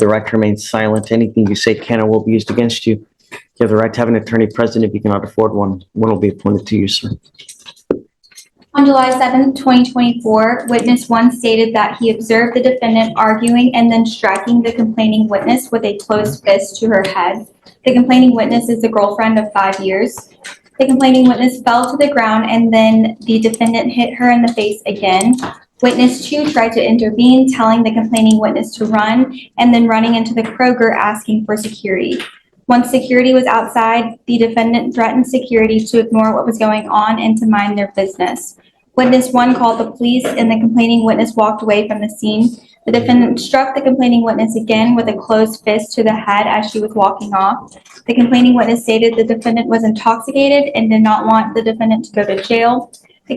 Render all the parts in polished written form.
The right to remain silent. Anything you say can or will be used against you. You have the right to have an attorney present. If you cannot afford one, one will be appointed to you, sir. On July 7th, 2024, witness 1 stated that he observed the defendant arguing and then striking the complaining witness with a closed fist to her head. The complaining witness is the girlfriend of 5 years. The complaining witness fell to the ground and then the defendant hit her in the face again. Witness 2 tried to intervene, telling the complaining witness to run and then running into the Kroger asking for security. Once security was outside, the defendant threatened security to ignore what was going on and to mind their business. Witness 1 called the police and the complaining witness walked away from the scene. The defendant struck the complaining witness again with a closed fist to the head as she was walking off. The complaining witness stated the defendant was intoxicated and did not want the defendant to go to jail. The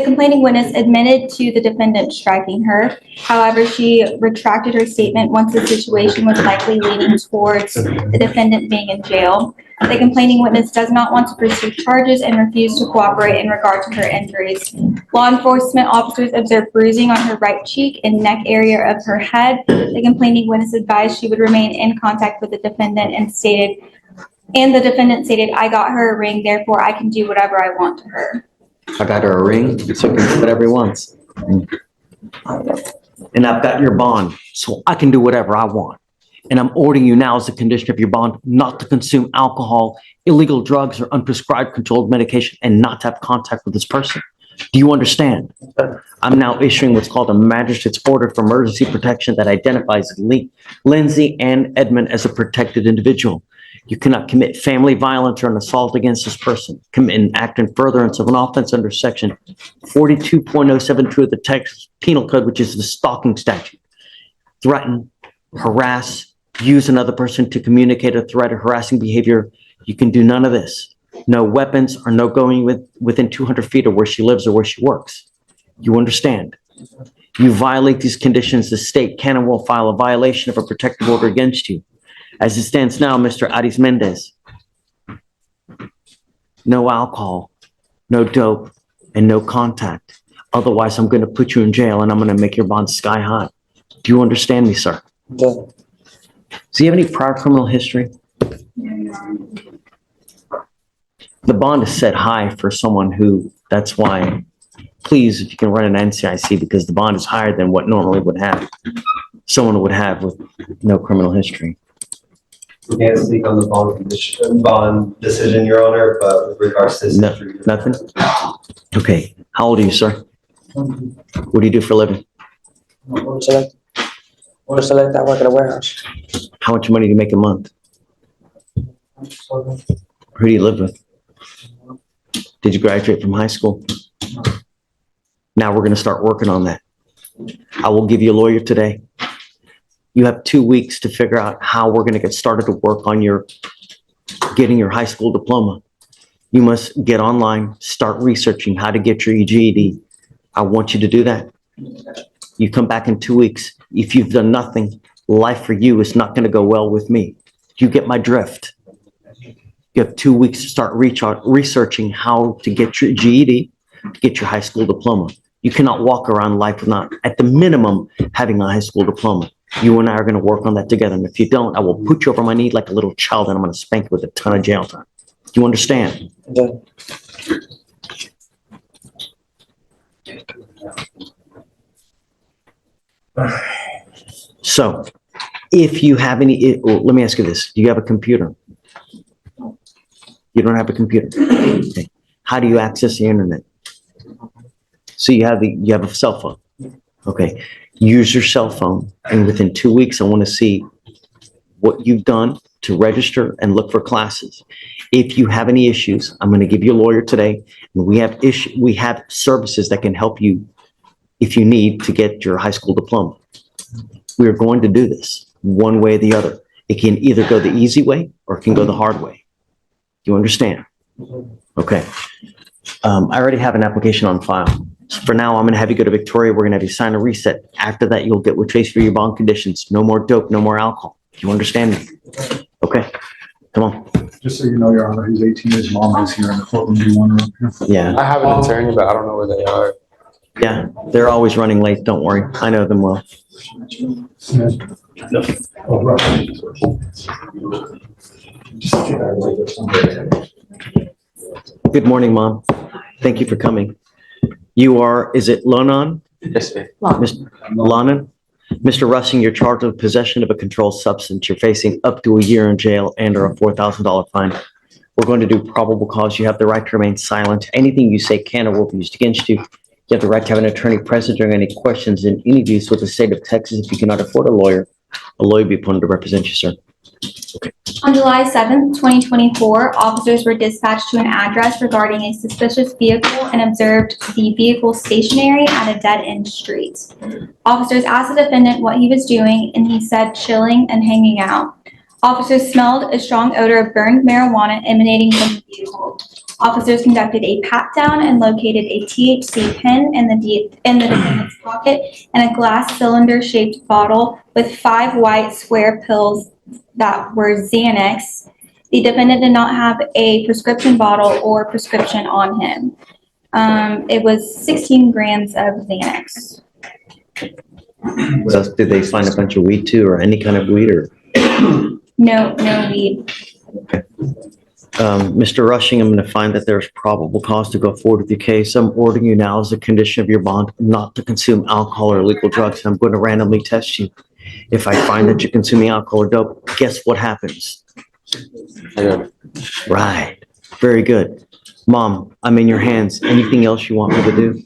complaining witness admitted to the defendant striking her. However, she retracted her statement once the situation was likely leading towards the defendant being in jail. The complaining witness does not want to pursue charges and refused to cooperate in regard to her injuries. Law enforcement officers observed bruising on her right cheek and neck area of her head. The complaining witness advised she would remain in contact with the defendant and the defendant stated, "I got her a ring, therefore I can do whatever I want to her." I got her a ring, so he can do whatever he wants. And I've got your bond, so I can do whatever I want. And I'm ordering you now as a condition of your bond not to consume alcohol, illegal drugs, or unprescribed controlled medication, and not to have contact with this person. Do you understand? I'm now issuing what's called a magistrate's order for emergency protection that identifies Lindsay and Edmund as a protected individual. You cannot commit family violence or an assault against this person, commit an act in furtherance of an offense under section 42.072 of the Texas Penal Code, which is the stalking statute. Threaten, harass, use another person to communicate a threat or harassing behavior. You can do none of this. No weapons or no going within 200 feet of where she lives or where she works. You understand? You violate these conditions, the state can and will file a violation of a protective order against you. As it stands now, Mr. Aris Mendez, no alcohol, no dope, and no contact. Otherwise, I'm going to put you in jail and I'm going to make your bond sky high. Do you understand me, sir? Yeah. Do you have any prior criminal history? The bond is set high for someone who, that's why, please, if you can run an NCIC, because the bond is higher than what normally would have, someone would have with no criminal history. We can't speak on the bond decision, Your Honor, but with regards to this history. Nothing? Okay. How old are you, sir? What do you do for a living? What select I work at a warehouse. How much money do you make a month? Who do you live with? Did you graduate from high school? Now we're going to start working on that. I will give you a lawyer today. You have 2 weeks to figure out how we're going to get started to work on getting your high school diploma. You must get online, start researching how to get your GED. I want you to do that. You come back in 2 weeks. If you've done nothing, life for you is not going to go well with me. You get my drift. You have 2 weeks to start researching how to get your GED, to get your high school diploma. You cannot walk around life without, at the minimum, having a high school diploma. You and I are going to work on that together. And if you don't, I will put you over my knee like a little child and I'm going to spank you with a ton of jail time. Do you understand? Yeah. So if you have let me ask you this. Do you have a computer? You don't have a computer. Okay. How do you access the internet? So you have a cell phone. Okay. Use your cell phone, and within 2 weeks, I want to see what you've done to register and look for classes. If you have any issues, I'm going to give you a lawyer today, and we have services that can help you if you need to get your high school diploma. We are going to do this one way or the other. It can either go the easy way or it can go the hard way. Do you understand? Okay. I already have an application on file. So for now, I'm going to have you go to Victoria. We're going to have you sign a reset. After that, you'll get what trace for your bond conditions. No more dope, no more alcohol. Do you understand me? Okay. Come on. Just so you know, Your Honor, he's 18. His mom is here in the courtroom. Do you want her up here? Yeah. I have an attorney, but I don't know where they are. Yeah, they're always running late. Don't worry. I know them well. Good morning, Mom. Thank you for coming. You are, is it Lonan? Yes, sir. Lonan? Mr. Rushing, you're charged with possession of a controlled substance. You're facing up to a year in jail and or a $4,000 fine. We're going to do probable cause. You have the right to remain silent. Anything you say can or will be used against you. You have the right to have an attorney present during any questions and interviews with the state of Texas. If you cannot afford a lawyer will be appointed to represent you, sir. On July 7th, 2024, officers were dispatched to an address regarding a suspicious vehicle and observed the vehicle stationary at a dead-end street. Officers asked the defendant what he was doing, and he said chilling and hanging out. Officers smelled a strong odor of burned marijuana emanating from the vehicle. Officers conducted a pat-down and located a THC pen in the defendant's pocket and a glass cylinder-shaped bottle with 5 white square pills that were Xanax. The defendant did not have a prescription bottle or prescription on him. It was 16 grams of Xanax. What else? Did they find a bunch of weed too, or any kind of weed, or? No weed. Okay. Mr. Rushing, I'm going to find that there's probable cause to go forward with your case. I'm ordering you now as a condition of your bond not to consume alcohol or illegal drugs. I'm going to randomly test you. If I find that you're consuming alcohol or dope, guess what happens? Right. Very good. Mom, I'm in your hands. Anything else you want me to do?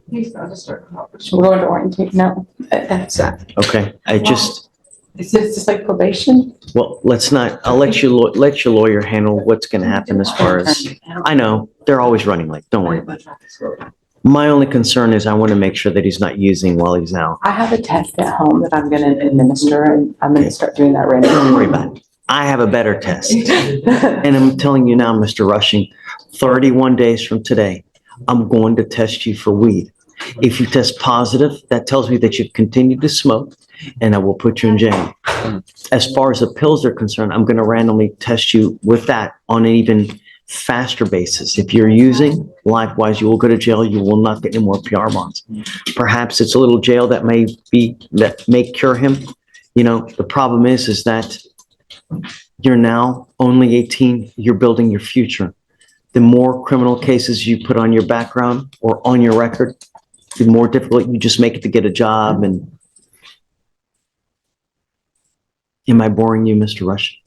We're going to orientate. No, that's that. Okay. Is this just like probation? Well, let's not, I'll let your lawyer handle what's going to happen as far as, I know, they're always running late. Don't worry about it. My only concern is I want to make sure that he's not using while he's out. I have a test at home that I'm going to administer, and I'm going to start doing that right now. Don't worry about it. I have a better test. And I'm telling you now, Mr. Rushing, 31 days from today, I'm going to test you for weed. If you test positive, that tells me that you've continued to smoke, and I will put you in jail. As far as the pills are concerned, I'm going to randomly test you with that on an even faster basis. If you're using, likewise, you will go to jail. You will not get any more PR bonds. Perhaps it's a little jail that may cure him. You know, the problem is that you're now only 18. You're building your future. The more criminal cases you put on your background or on your record, the more difficult you just make it to get a job. And am I boring you, Mr. Rush?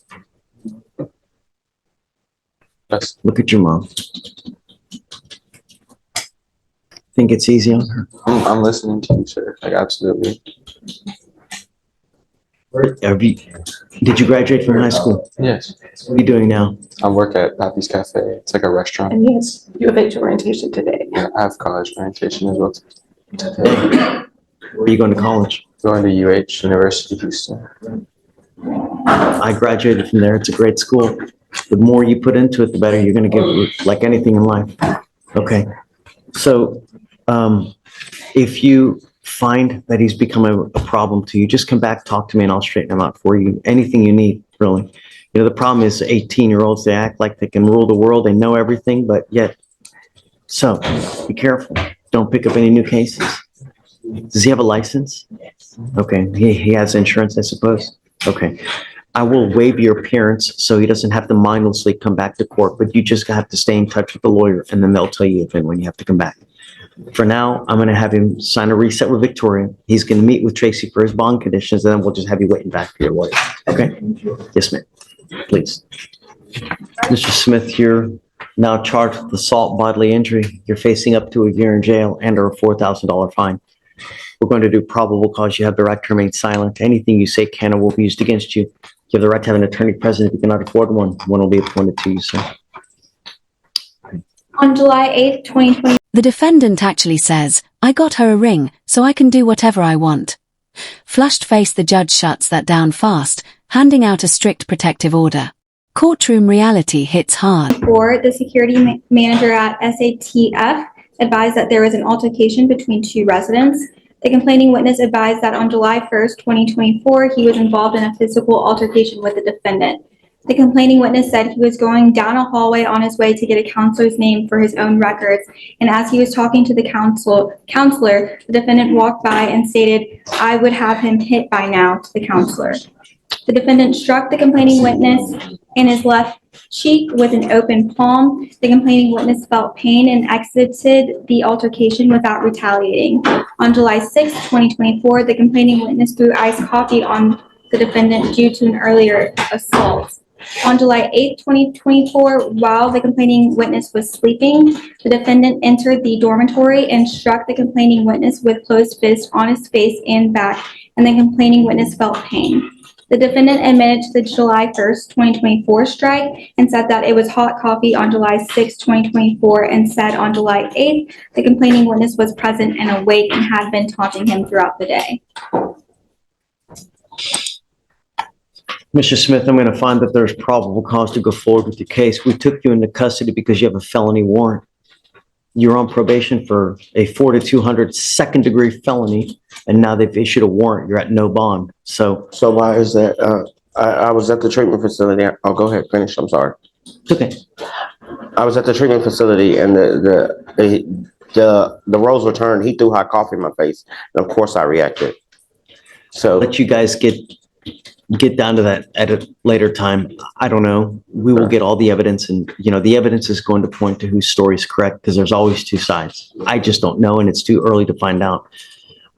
Yes. Look at your mom. Think it's easy on her? I'm listening to you, sir. Like, absolutely. Did you graduate from high school? Yes. What are you doing now? I work at Happy's Cafe. It's like a restaurant. And yes, you have age orientation today. Yeah, I have college orientation as well. Where are you going to college? Going to UH, University of Houston. I graduated from there. It's a great school. The more you put into it, the better you're going to get, like anything in life. Okay. So if you find that he's become a problem to you, just come back, talk to me, and I'll straighten him out for you. Anything you need, really. You know, the problem is 18-year-olds, they act like they can rule the world. They know everything, but yet. So be careful. Don't pick up any new cases. Does he have a license? Yes. Okay. He has insurance, I suppose. Okay. I will waive your appearance so he doesn't have to mindlessly come back to court, but you just have to stay in touch with the lawyer, and then they'll tell you if and when you have to come back. For now, I'm going to have him sign a reset with Victoria. He's going to meet with Tracy for his bond conditions, and then we'll just have you waiting back for your lawyer. Okay? Yes, ma'am. Please. Mr. Smith, you're now charged with assault, bodily injury. You're facing up to a year in jail and or a $4,000 fine. We're going to do probable cause. You have the right to remain silent. Anything you say can or will be used against you. You have the right to have an attorney present. If you cannot afford one will be appointed to you, sir. On July 8th, 2020. The defendant actually says, I got her a ring, so I can do whatever I want. Flushed face, the judge shuts that down fast, handing out a strict protective order. Courtroom reality hits hard. The security manager at SATF advised that there was an altercation between 2 residents. The complaining witness advised that on July 1st, 2024, he was involved in a physical altercation with the defendant. The complaining witness said he was going down a hallway on his way to get a counselor's name for his own records, and as he was talking to the counselor, the defendant walked by and stated, "I would have him hit by now," to the counselor. The defendant struck the complaining witness in his left cheek with an open palm. The complaining witness felt pain and exited the altercation without retaliating. On July 6, 2024, the complaining witness threw iced coffee on the defendant due to an earlier assault. On July 8, 2024, while the complaining witness was sleeping, the defendant entered the dormitory and struck the complaining witness with closed fists on his face and back, and the complaining witness felt pain. The defendant admitted to the July 1st, 2024 strike and said that it was hot coffee on July 6, 2024, and said on July 8th, the complaining witness was present and awake and had been taunting him throughout the day. Mr. Smith, I'm going to find that there's probable cause to go forward with your case. We took you into custody because you have a felony warrant. You're on probation for a 4 to 200 second-degree felony, and now they've issued a warrant. You're at no bond. So So why is that? I was at the treatment facility. Oh, go ahead, finish. I'm sorry. it's okay. I was at the treatment facility, and the roles were turned. He threw hot coffee in my face, and of course I reacted. So Let you guys get down to that at a later time. I don't know. We will get all the evidence, and the evidence is going to point to whose story is correct because there's always two sides. I just don't know, and it's too early to find out.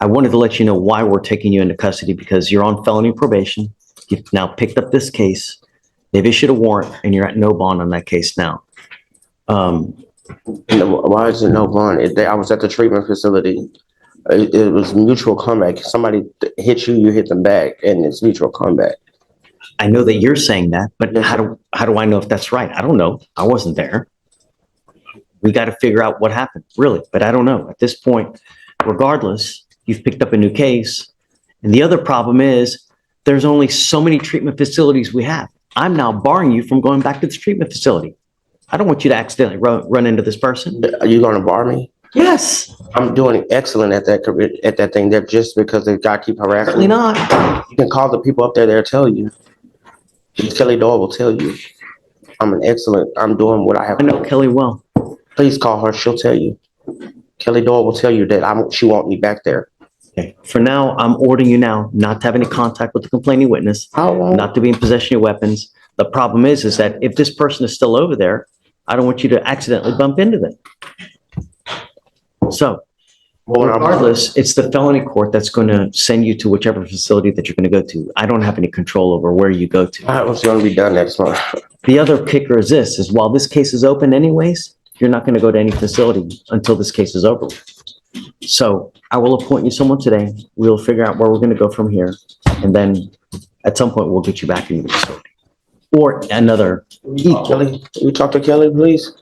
I wanted to let you know why we're taking you into custody because you're on felony probation. You've now picked up this case. They've issued a warrant, and you're at no bond on that case now. why is it no bond? I was at the treatment facility. It was mutual combat. Somebody hit you, you hit them back, and it's mutual combat. I know that you're saying that, but how do I know if that's right? I don't know. I wasn't there. We got to figure out what happened, really. But I don't know. At this point, regardless, you've picked up a new case. And the other problem is there's only so many treatment facilities we have. I'm now barring you from going back to this treatment facility. I don't want you to accidentally run into this person. Are you going to bar me? Yes. I'm doing excellent at that thing. That just because the guy keep harassing Certainly me. not. You can call the people up there. They'll tell you. Kelly Doyle will tell you. I'm doing what I have. I know Kelly well. Please call her. She'll tell you. Kelly Doyle will tell you that she won't me back there. Okay. For now, I'm ordering you now not to have any contact with the complaining witness, How long? not to be in possession of weapons. The problem is that if this person is still over there, I don't want you to accidentally bump into them. So regardless, it's the felony court that's going to send you to whichever facility that you're going to go to. I don't have any control over where you go to. I was going to be done next month. The other kicker is this, while this case is open anyways, you're not going to go to any facility until this case is over. So I will appoint you someone today. We'll figure out where we're going to go from here. And then at some point, we'll get you back into the facility. Or another equal. Kelly, you talk to Kelly, please.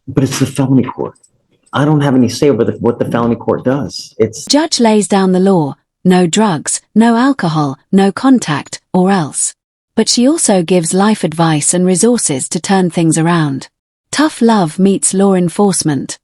But it's the felony court. I don't have any say over what the felony court does. It's Judge lays down the law. No drugs, no alcohol, no contact, or else. But she also gives life advice and resources to turn things around. Tough love meets law enforcement.